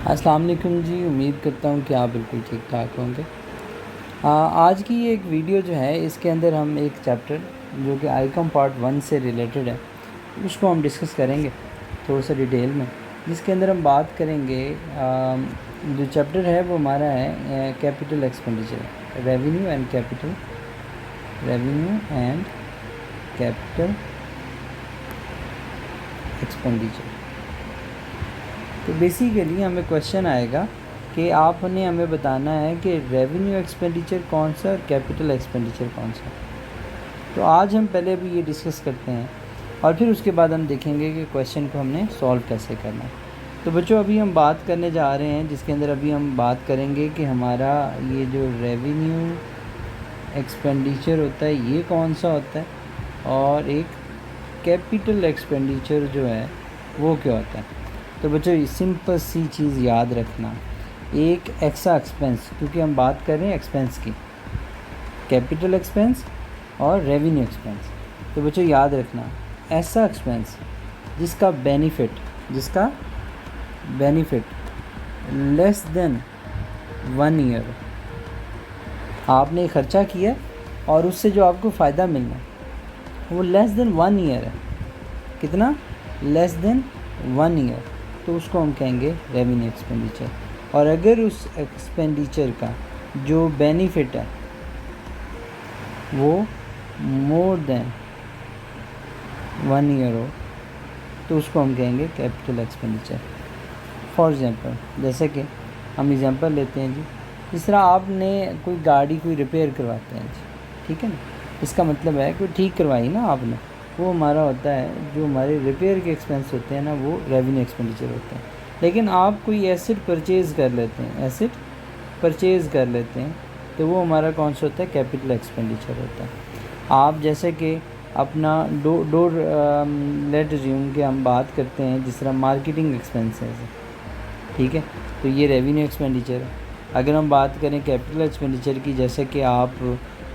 अस्सलाम वालेकुम जी। उम्मीद करता हूँ कि आप बिल्कुल ठीक ठाक होंगे। आज की ये एक वीडियो जो है इसके अंदर हम एक चैप्टर जो कि आईकॉम पार्ट 1 से रिलेटेड है उसको हम डिस्कस करेंगे थोड़ा सा डिटेल में, जिसके अंदर हम बात करेंगे। जो चैप्टर है वो हमारा है capital expenditure, revenue and capital expenditure. तो बेसिकली हमें क्वेश्चन आएगा कि आपने हमें बताना है कि रेवेन्यू एक्सपेंडिचर कौन सा और कैपिटल एक्सपेंडिचर कौन सा। तो आज हम पहले अभी ये डिस्कस करते हैं और फिर उसके बाद हम देखेंगे कि क्वेश्चन को हमने सॉल्व कैसे करना है। तो बच्चों अभी हम बात करने जा रहे हैं जिसके अंदर अभी हम बात करेंगे कि हमारा ये जो रेवेन्यू एक्सपेंडिचर होता है ये कौन सा होता है और एक कैपिटल एक्सपेंडिचर जो है वो क्या होता है। तो बच्चों सिंपल सी चीज़ याद रखना, एक एक्स्ट्रा एक्सपेंस, क्योंकि हम बात कर रहे हैं एक्सपेंस की, कैपिटल एक्सपेंस और रेवेन्यू एक्सपेंस। तो बच्चों याद रखना ऐसा एक्सपेंस जिसका बेनिफिट लेस देन 1 ईयर, आपने ख़र्चा किया और उससे जो आपको फ़ायदा मिलना वो लेस देन 1 ईयर है। कितना? Less than 1 year. तो उसको हम कहेंगे रेवेन्यू एक्सपेंडिचर। और अगर उस एक्सपेंडिचर का जो बेनिफिट है वो मोर देन 1 ईयर हो तो उसको हम कहेंगे कैपिटल एक्सपेंडिचर। फॉर एग्ज़ाम्पल, जैसे कि हम एग्ज़ाम्पल लेते हैं जी, जिस तरह आपने कोई गाड़ी कोई रिपेयर करवाते हैं जी, ठीक है ना, इसका मतलब है कोई ठीक करवाई ना आपने, वो हमारा होता है जो हमारे रिपेयर के एक्सपेंस होते हैं ना, वो रेवेन्यू एक्सपेंडिचर होते हैं। लेकिन आप कोई एसेट परचेज़ कर लेते हैं तो वो हमारा कौन सा होता है? कैपिटल एक्सपेंडिचर होता है। आप जैसे कि अपना डोर लेट अज्यूम कि हम बात करते हैं जिस तरह मार्केटिंग एक्सपेंसेस, ठीक है, तो ये रेवेन्यू एक्सपेंडिचर है। अगर हम बात करें कैपिटल एक्सपेंडिचर की, जैसे कि आप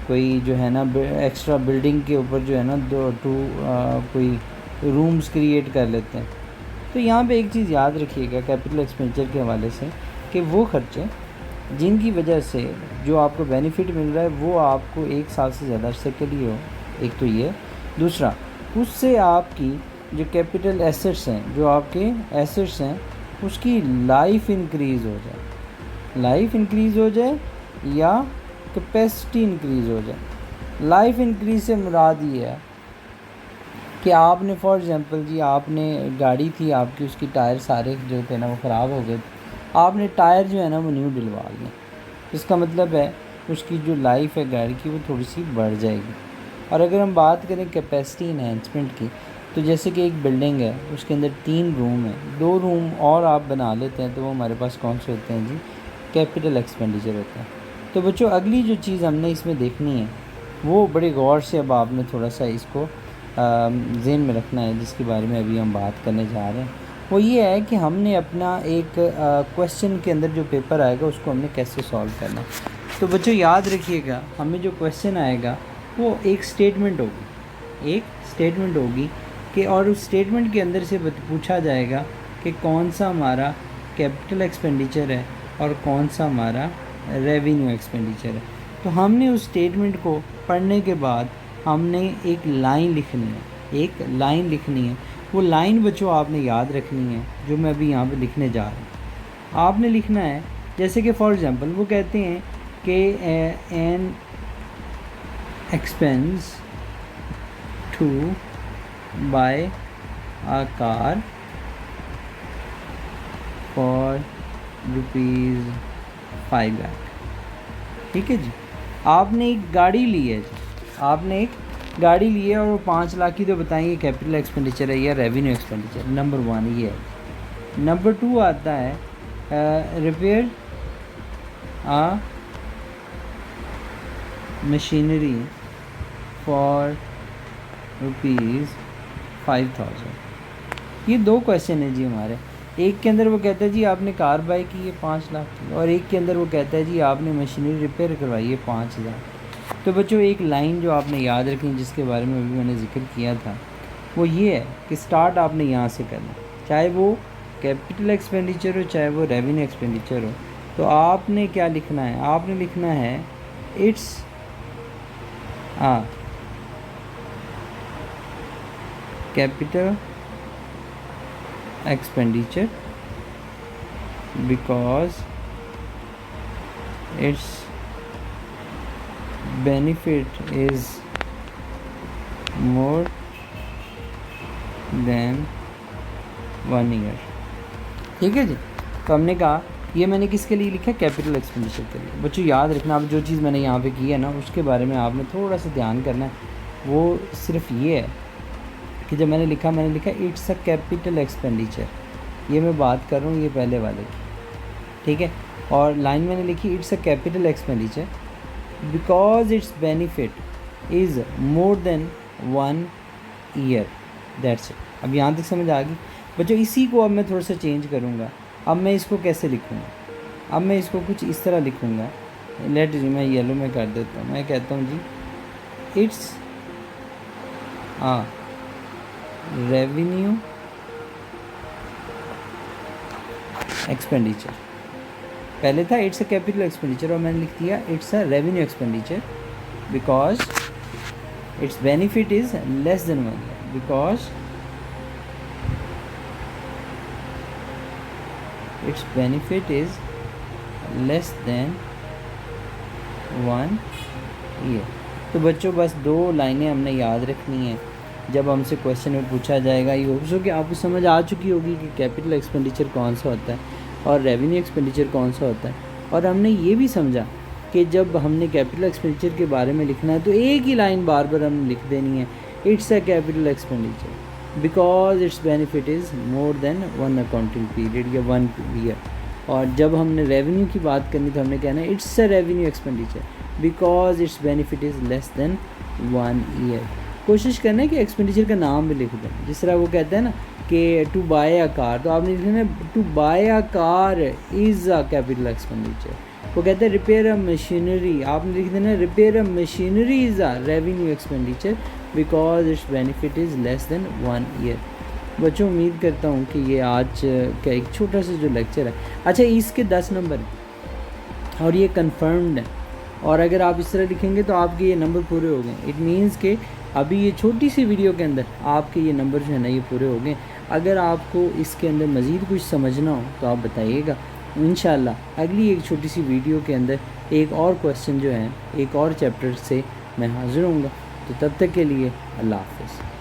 कोई जो है ना एक्स्ट्रा बिल्डिंग के ऊपर जो है ना कोई रूम्स क्रिएट कर लेते हैं, तो यहाँ पे एक चीज़ याद रखिएगा कैपिटल एक्सपेंडिचर के हवाले से कि वो खर्चे जिनकी वजह से जो आपको बेनिफिट मिल रहा है वो आपको 1 साल से ज़्यादा अरसे के लिए हो, एक तो ये। दूसरा, उससे आपकी जो कैपिटल एसेट्स हैं, जो आपके एसेट्स हैं, उसकी लाइफ इंक्रीज़ हो जाए या कैपेसिटी इंक्रीज़ हो जाए। लाइफ इंक्रीज़ से मुराद ये है कि आपने फॉर एग्ज़ाम्पल जी, आपने गाड़ी थी आपकी, उसकी टायर सारे जो थे ना वो ख़राब हो गए, आपने टायर जो है ना वो न्यू डलवा लिए। इसका मतलब है उसकी जो लाइफ है गाड़ी की वो थोड़ी सी बढ़ जाएगी। और अगर हम बात करें कैपेसिटी इन्हेंसमेंट की, तो जैसे कि एक बिल्डिंग है उसके अंदर 3 रूम है, 2 रूम और आप बना लेते हैं तो वो हमारे पास कौन से होते हैं जी? कैपिटल एक्सपेंडिचर होता है। तो बच्चों अगली जो चीज़ हमने इसमें देखनी है वो बड़े गौर से अब आपने थोड़ा सा इसको ज़हन में रखना है, जिसके बारे में अभी हम बात करने जा रहे हैं। वो ये है कि हमने अपना एक क्वेश्चन के अंदर जो पेपर आएगा उसको हमने कैसे सॉल्व करना है। तो बच्चों याद रखिएगा, हमें जो क्वेश्चन आएगा वो एक स्टेटमेंट होगी कि, और उस स्टेटमेंट के अंदर से पूछा जाएगा कि कौन सा हमारा कैपिटल एक्सपेंडिचर है और कौन सा हमारा रेवेन्यू एक्सपेंडिचर है। तो हमने उस स्टेटमेंट को पढ़ने के बाद हमने एक लाइन लिखनी है। वो लाइन बच्चों आपने याद रखनी है जो मैं अभी यहाँ पे लिखने जा रहा हूँ। आपने लिखना है जैसे कि फॉर एग्ज़ाम्पल वो कहते हैं कि an expense to buy a car for ₹5 lakh, ठीक है जी। आपने एक गाड़ी ली है और वो 5 लाख की, तो बताएंगे कैपिटल एक्सपेंडिचर है या रेवेन्यू एक्सपेंडिचर। नंबर 1 ये है। नंबर 2 आता है रिपेयर आ मशीनरी फॉर ₹5,000। ये 2 क्वेश्चन है जी हमारे। एक के अंदर वो कहता है जी आपने कार बाय की है 5 लाख की, और एक के अंदर वो कहता है जी आपने मशीनरी रिपेयर करवाई है 5,000। तो बच्चों एक लाइन जो आपने याद रखनी जिसके बारे में अभी मैंने जिक्र किया था वो ये है कि स्टार्ट आपने यहाँ से करना, चाहे वो कैपिटल एक्सपेंडिचर हो चाहे वो रेवेन्यू एक्सपेंडिचर हो, तो आपने क्या लिखना है, आपने लिखना है it's capital expenditure because its benefit is more than 1 year. ठीक है जी। तो हमने कहा ये मैंने किसके लिए लिखा है, कैपिटल एक्सपेंडिचर के लिए। बच्चों याद रखना, अब जो चीज़ मैंने यहाँ पे की है ना उसके बारे में आपने थोड़ा सा ध्यान करना है। वो सिर्फ ये है कि जब मैंने लिखा इट्स अ कैपिटल एक्सपेंडिचर, ये मैं बात कर रहा हूँ ये पहले वाले की, ठीक है। और लाइन मैंने लिखी it's a capital expenditure because its benefit is more than 1 year, that's it. अब यहाँ तक समझ आ गई बच्चों। इसी को अब मैं थोड़ा सा चेंज करूँगा। अब मैं इसको कैसे लिखूँगा, अब मैं इसको कुछ इस तरह लिखूँगा। लेट जी मैं येलो में कर देता हूँ। मैं कहता हूँ जी इट्स रेवेन्यू एक्सपेंडिचर। पहले था इट्स अ कैपिटल एक्सपेंडिचर और मैंने लिख दिया it's a revenue expenditure because its benefit is less than 1 year, because its benefit is less than 1 year। तो बच्चों बस 2 लाइनें हमने याद रखनी है जब हमसे क्वेश्चन में पूछा जाएगा। ये होप्स हो कि आपको समझ आ चुकी होगी कि कैपिटल एक्सपेंडिचर कौन सा होता है और रेवेन्यू एक्सपेंडिचर कौन सा होता है। और हमने ये भी समझा कि जब हमने कैपिटल एक्सपेंडिचर के बारे में लिखना है तो एक ही लाइन बार बार हमने लिख देनी है, it's a capital expenditure because its benefit is more than 1 accounting period या 1 ईयर। और जब हमने रेवेन्यू की बात करनी तो हमने कहना है it's a revenue expenditure because its benefit is less than 1 year. कोशिश करना है कि एक्सपेंडिचर का नाम भी लिख दें। जिस तरह वो कहते हैं ना कि टू बाय अ कार, तो आपने लिखना है to buy a car is a capital expenditure. वो कहते हैं रिपेयर अ मशीनरी, आपने लिख देना repair a machinery is a revenue expenditure because its benefit is less than 1 year. बच्चों उम्मीद करता हूँ कि ये आज का एक छोटा सा जो लेक्चर है, अच्छा इसके 10 नंबर और ये कन्फर्म्ड है। और अगर आप इस तरह लिखेंगे तो आपके ये नंबर पूरे हो गए। इट मीन्स कि अभी ये छोटी सी वीडियो के अंदर आपके ये नंबर जो है ना ये पूरे हो गए। अगर आपको इसके अंदर मज़ीद कुछ समझना हो तो आप बताइएगा। इंशाल्लाह अगली एक छोटी सी वीडियो के अंदर एक और क्वेश्चन जो है एक और चैप्टर से मैं हाज़िर होऊंगा। तो तब तक के लिए अल्लाह हाफ़िज़।